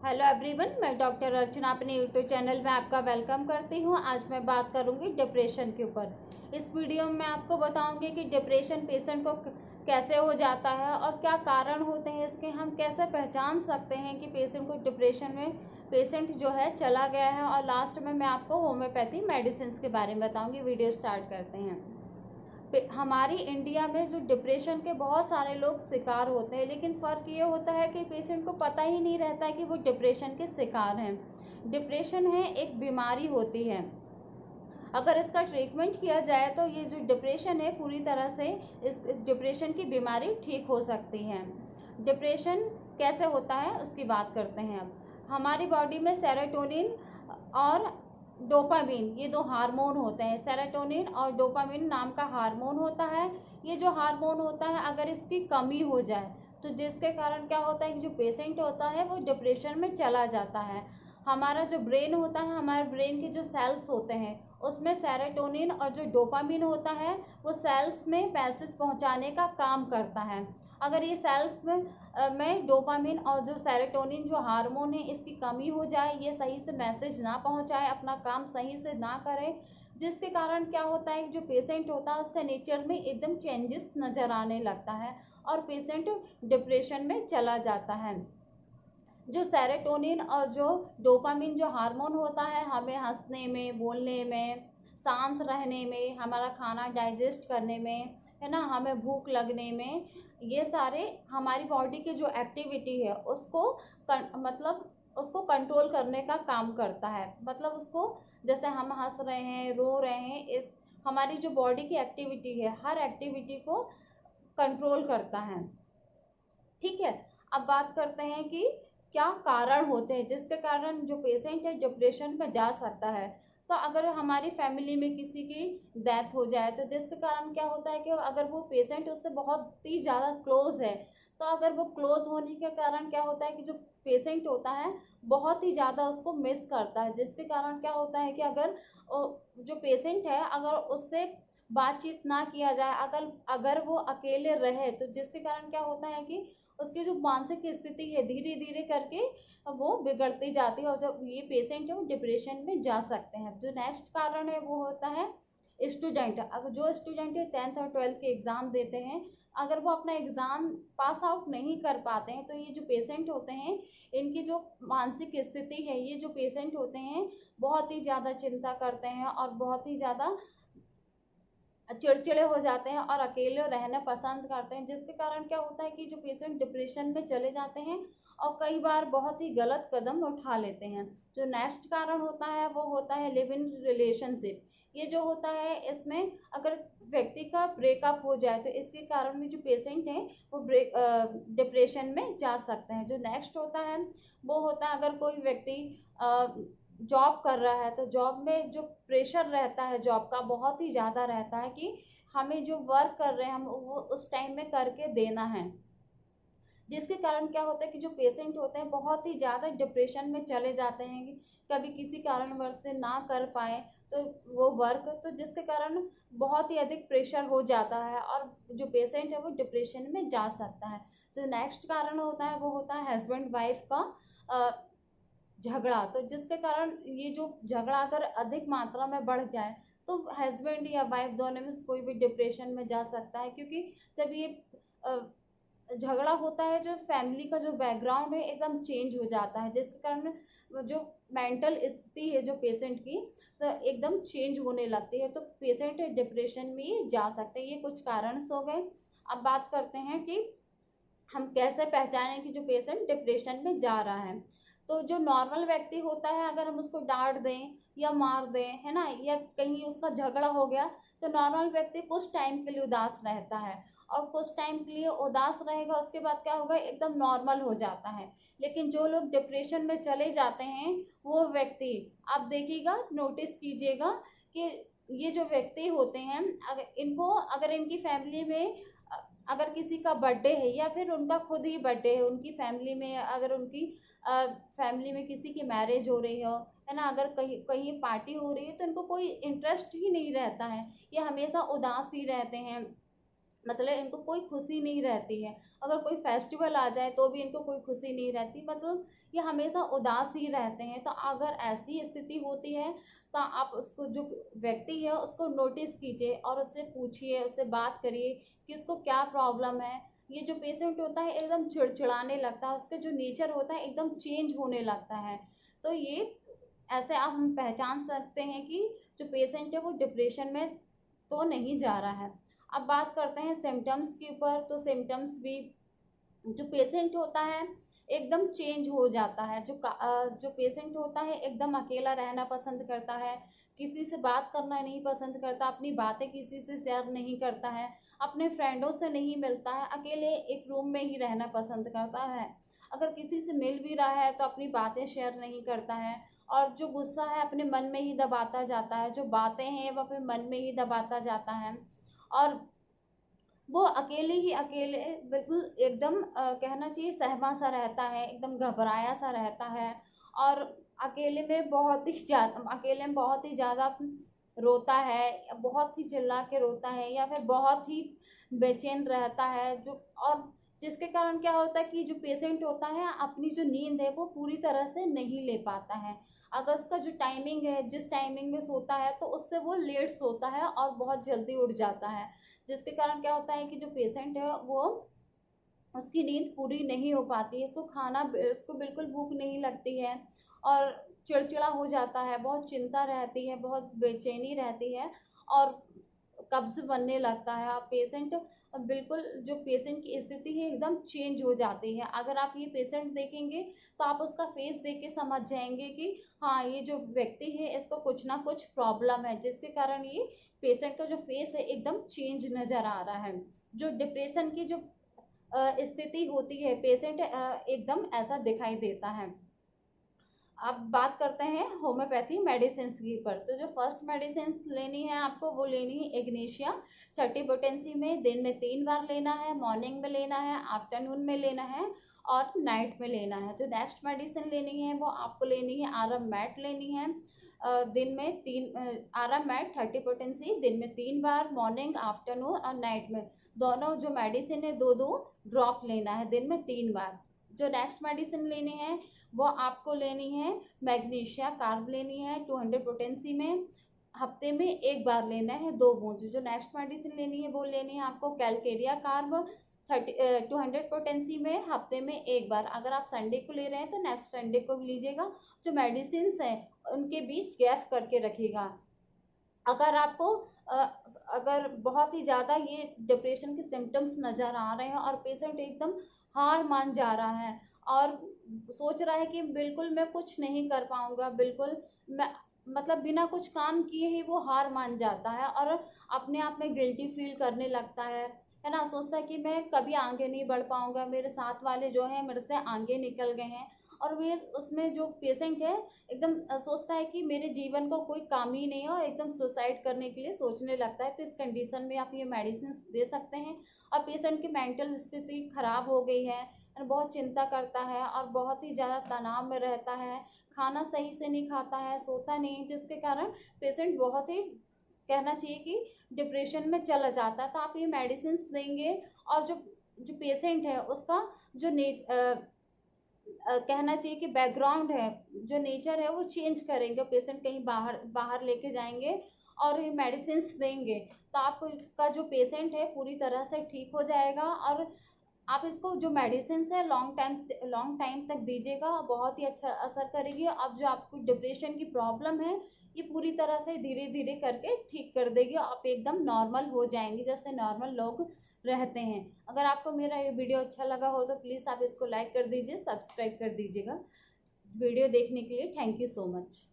Hello everyone, मैं doctor अर्चना अपने YouTube channel में आपका वेलकम करती हूं। आज मैं बात करूंगी डिप्रेशन के ऊपर। इस वीडियो में मैं आपको बताऊंगी कि डिप्रेशन पेशेंट को कैसे हो जाता है और क्या कारण होते हैं इसके, हम कैसे पहचान सकते हैं कि पेशेंट को डिप्रेशन में पेशेंट जो है चला गया है। और लास्ट में मैं आपको होम्योपैथी मेडिसिन के बारे में बताऊँगी। वीडियो स्टार्ट करते हैं। हमारी इंडिया में जो डिप्रेशन के बहुत सारे लोग शिकार होते हैं, लेकिन फ़र्क ये होता है कि पेशेंट को पता ही नहीं रहता है कि वो डिप्रेशन के शिकार हैं। डिप्रेशन है एक बीमारी होती है। अगर इसका ट्रीटमेंट किया जाए तो ये जो डिप्रेशन है पूरी तरह से इस डिप्रेशन की बीमारी ठीक हो सकती है। डिप्रेशन कैसे होता है उसकी बात करते हैं। अब हमारी बॉडी में सेरोटोनिन और डोपामिन, ये दो हार्मोन होते हैं। सेरोटोनिन और डोपामिन नाम का हार्मोन होता है। ये जो हार्मोन होता है, अगर इसकी कमी हो जाए तो जिसके कारण क्या होता है कि जो पेशेंट होता है वो डिप्रेशन में चला जाता है। हमारा जो ब्रेन होता है, हमारे ब्रेन के जो सेल्स होते हैं उसमें सेरोटोनिन और जो डोपामिन होता है वो सेल्स में मैसेज पहुंचाने का काम करता है। अगर ये सेल्स में डोपामिन और जो सेरोटोनिन जो हार्मोन है इसकी कमी हो जाए, ये सही से मैसेज ना पहुंचाए, अपना काम सही से ना करे, जिसके कारण क्या होता है जो पेशेंट होता है उसका नेचर में एकदम चेंजेस नज़र आने लगता है और पेशेंट डिप्रेशन में चला जाता है। जो सेरोटोनिन और जो डोपामिन जो हार्मोन होता है, हमें हंसने में, बोलने में, शांत रहने में, हमारा खाना डाइजेस्ट करने में, है ना, हमें भूख लगने में, ये सारे हमारी बॉडी की जो एक्टिविटी है उसको मतलब उसको कंट्रोल करने का काम करता है। मतलब उसको, जैसे हम हंस रहे हैं, रो रहे हैं, इस हमारी जो बॉडी की एक्टिविटी है हर एक्टिविटी को कंट्रोल करता है। ठीक है। अब बात करते हैं कि क्या कारण होते हैं जिसके कारण जो पेशेंट है डिप्रेशन में जा सकता है। तो अगर हमारी फैमिली में किसी की डेथ हो जाए तो जिसके कारण क्या होता है कि अगर वो पेशेंट उससे बहुत ही ज़्यादा क्लोज है, तो अगर वो क्लोज होने के कारण क्या होता है कि जो पेशेंट होता है बहुत ही ज़्यादा उसको मिस करता है। जिसके कारण क्या होता है कि अगर जो पेशेंट है अगर उससे बातचीत ना किया जाए, अगर अगर वो अकेले रहे, तो जिसके कारण क्या होता है कि उसकी जो मानसिक स्थिति है धीरे धीरे करके वो बिगड़ती जाती है और जब ये पेशेंट है वो डिप्रेशन में जा सकते हैं। जो नेक्स्ट कारण है वो होता है स्टूडेंट। अगर जो स्टूडेंट है 10th और 12th के एग्ज़ाम देते हैं, अगर वो अपना एग्ज़ाम पास आउट नहीं कर पाते हैं तो ये जो पेशेंट होते हैं इनकी जो मानसिक स्थिति है, ये जो पेशेंट होते हैं बहुत ही ज़्यादा चिंता करते हैं और बहुत ही ज़्यादा चिड़चिड़े हो जाते हैं और अकेले रहना पसंद करते हैं। जिसके कारण क्या होता है कि जो पेशेंट डिप्रेशन में चले जाते हैं और कई बार बहुत ही गलत कदम उठा लेते हैं। जो नेक्स्ट कारण होता है वो होता है लिव इन रिलेशनशिप। ये जो होता है इसमें अगर व्यक्ति का ब्रेकअप हो जाए तो इसके कारण भी जो पेशेंट हैं वो डिप्रेशन में जा सकते हैं। जो नेक्स्ट होता है वो होता है अगर कोई व्यक्ति जॉब कर रहा है तो जॉब में जो प्रेशर रहता है जॉब का बहुत ही ज़्यादा रहता है कि हमें जो वर्क कर रहे हैं हम वो उस टाइम में करके देना है। जिसके कारण क्या होता है कि जो पेशेंट होते हैं बहुत ही ज़्यादा डिप्रेशन में चले जाते हैं कि कभी किसी कारणवश से ना कर पाए तो वो वर्क, तो जिसके कारण बहुत ही अधिक प्रेशर हो जाता है और जो पेशेंट है वो डिप्रेशन में जा सकता है। जो नेक्स्ट कारण होता है वो होता है हस्बैंड वाइफ का झगड़ा। तो जिसके कारण ये जो झगड़ा अगर अधिक मात्रा में बढ़ जाए तो हस्बैंड या वाइफ दोनों में से कोई भी डिप्रेशन में जा सकता है, क्योंकि जब ये झगड़ा होता है जो फैमिली का जो बैकग्राउंड है एकदम चेंज हो जाता है, जिसके कारण जो मेंटल स्थिति है जो पेशेंट की तो एकदम चेंज होने लगती है, तो पेशेंट डिप्रेशन में जा सकते हैं। ये कुछ कारण हो गए। अब बात करते हैं कि हम कैसे पहचानें कि जो पेशेंट डिप्रेशन में जा रहा है। तो जो नॉर्मल व्यक्ति होता है अगर हम उसको डांट दें या मार दें, है ना, या कहीं उसका झगड़ा हो गया, तो नॉर्मल व्यक्ति कुछ टाइम के लिए उदास रहता है और कुछ टाइम के लिए उदास रहेगा, उसके बाद क्या होगा एकदम नॉर्मल हो जाता है। लेकिन जो लोग डिप्रेशन में चले जाते हैं वो व्यक्ति, आप देखिएगा, नोटिस कीजिएगा कि ये जो व्यक्ति होते हैं अगर इनकी फैमिली में अगर किसी का बर्थडे है या फिर उनका खुद ही बर्थडे है, उनकी फैमिली में अगर उनकी फैमिली में किसी की मैरिज हो रही हो, है ना, अगर कहीं कहीं पार्टी हो रही है तो इनको कोई इंटरेस्ट ही नहीं रहता है, ये हमेशा उदास ही रहते हैं। मतलब इनको कोई खुशी नहीं रहती है। अगर कोई फेस्टिवल आ जाए तो भी इनको कोई खुशी नहीं रहती, मतलब ये हमेशा उदास ही रहते हैं। तो अगर ऐसी स्थिति होती है तो आप उसको, जो व्यक्ति है उसको नोटिस कीजिए और उससे पूछिए, उससे बात करिए कि उसको क्या प्रॉब्लम है। ये जो पेशेंट होता है एकदम चिड़चिड़ाने लगता है, उसका जो नेचर होता है एकदम चेंज होने लगता है। तो ये ऐसे आप हम पहचान सकते हैं कि जो पेशेंट है वो डिप्रेशन में तो नहीं जा रहा है। अब बात करते हैं सिम्टम्स के ऊपर। तो सिम्टम्स भी, जो पेशेंट होता है एकदम चेंज हो जाता है। जो पेशेंट होता है एकदम अकेला रहना पसंद करता है, किसी से बात करना नहीं पसंद करता, अपनी बातें किसी से शेयर नहीं करता है, अपने फ्रेंडों से नहीं मिलता है, अकेले एक रूम में ही रहना पसंद करता है। अगर किसी से मिल भी रहा है तो अपनी बातें शेयर नहीं करता है, और जो गुस्सा है अपने मन में ही दबाता जाता है, जो बातें हैं वो अपने मन में ही दबाता जाता है। और वो अकेले ही अकेले बिल्कुल एकदम कहना चाहिए सहमा सा रहता है, एकदम घबराया सा रहता है। और अकेले में बहुत ही ज़्यादा रोता है, बहुत ही चिल्ला के रोता है, या फिर बहुत ही बेचैन रहता है। जो और जिसके कारण क्या होता है कि जो पेशेंट होता है अपनी जो नींद है वो पूरी तरह से नहीं ले पाता है। अगर उसका जो टाइमिंग है, जिस टाइमिंग में सोता है, तो उससे वो लेट सोता है और बहुत जल्दी उठ जाता है। जिसके कारण क्या होता है कि जो पेशेंट है वो, उसकी नींद पूरी नहीं हो पाती है, उसको बिल्कुल भूख नहीं लगती है, और चिड़चिड़ा हो जाता है, बहुत चिंता रहती है, बहुत बेचैनी रहती है, और कब्ज बनने लगता है। और पेशेंट बिल्कुल, जो पेशेंट की स्थिति है एकदम चेंज हो जाती है। अगर आप ये पेशेंट देखेंगे तो आप उसका फेस देख के समझ जाएंगे कि हाँ, ये जो व्यक्ति है इसको कुछ ना कुछ प्रॉब्लम है, जिसके कारण ये पेशेंट का जो फेस है एकदम चेंज नज़र आ रहा है। जो डिप्रेशन की जो स्थिति होती है, पेशेंट एकदम ऐसा दिखाई देता है। अब बात करते हैं होम्योपैथी मेडिसिन की पर। तो जो फर्स्ट मेडिसिन लेनी है आपको, वो लेनी है इग्नेशिया 30 पोटेंसी में। दिन में 3 बार लेना है, मॉर्निंग में लेना है, आफ्टरनून में लेना है, और नाइट में लेना है। जो नेक्स्ट मेडिसिन लेनी है वो आपको लेनी है आराम मैट लेनी है। दिन में 3 आराम मैट 30 पोटेंसी, दिन में 3 बार, मॉर्निंग, आफ्टरनून और नाइट में दोनों जो मेडिसिन है 2-2 ड्रॉप लेना है दिन में 3 बार। जो नेक्स्ट मेडिसिन लेनी है वो आपको लेनी है मैग्नीशिया कार्ब लेनी है 200 पोटेंसी में, हफ्ते में 1 बार लेना है 2 बूंद। जो नेक्स्ट मेडिसिन लेनी है वो लेनी है आपको कैलकेरिया कार्ब 200 पोटेंसी में, हफ्ते में 1 बार। अगर आप संडे को ले रहे हैं तो नेक्स्ट संडे को भी लीजिएगा। जो मेडिसिन हैं उनके बीच गैप करके रखिएगा। अगर आपको अगर बहुत ही ज़्यादा ये डिप्रेशन के सिम्टम्स नज़र आ रहे हैं और पेशेंट एकदम हार मान जा रहा है और सोच रहा है कि बिल्कुल मैं कुछ नहीं कर पाऊंगा, बिल्कुल मैं, मतलब बिना कुछ काम किए ही वो हार मान जाता है और अपने आप में गिल्टी फील करने लगता है ना। सोचता है कि मैं कभी आगे नहीं बढ़ पाऊंगा, मेरे साथ वाले जो हैं मेरे से आगे निकल गए हैं। और वे उसमें जो पेशेंट है एकदम सोचता है कि मेरे जीवन को कोई काम ही नहीं है, और एकदम सुसाइड करने के लिए सोचने लगता है। तो इस कंडीशन में आप ये मेडिसिन दे सकते हैं। और पेशेंट की मेंटल स्थिति खराब हो गई है, बहुत चिंता करता है और बहुत ही ज़्यादा तनाव में रहता है, खाना सही से नहीं खाता है, सोता नहीं, जिसके कारण पेशेंट बहुत ही, कहना चाहिए कि डिप्रेशन में चला जाता है। तो आप ये मेडिसिन देंगे और जो पेशेंट है उसका जो कहना चाहिए कि बैकग्राउंड है, जो नेचर है वो चेंज करेंगे। पेशेंट कहीं बाहर बाहर लेके जाएंगे और ये मेडिसिन देंगे, तो आपका जो पेशेंट है पूरी तरह से ठीक हो जाएगा। और आप इसको जो मेडिसिन है लॉन्ग टाइम तक दीजिएगा, बहुत ही अच्छा असर करेगी। अब जो आपको डिप्रेशन की प्रॉब्लम है ये पूरी तरह से धीरे धीरे करके ठीक कर देगी, आप एकदम नॉर्मल हो जाएंगे जैसे नॉर्मल लोग रहते हैं। अगर आपको मेरा ये वीडियो अच्छा लगा हो तो प्लीज़ आप इसको लाइक कर दीजिए, सब्सक्राइब कर दीजिएगा। वीडियो देखने के लिए थैंक यू सो मच।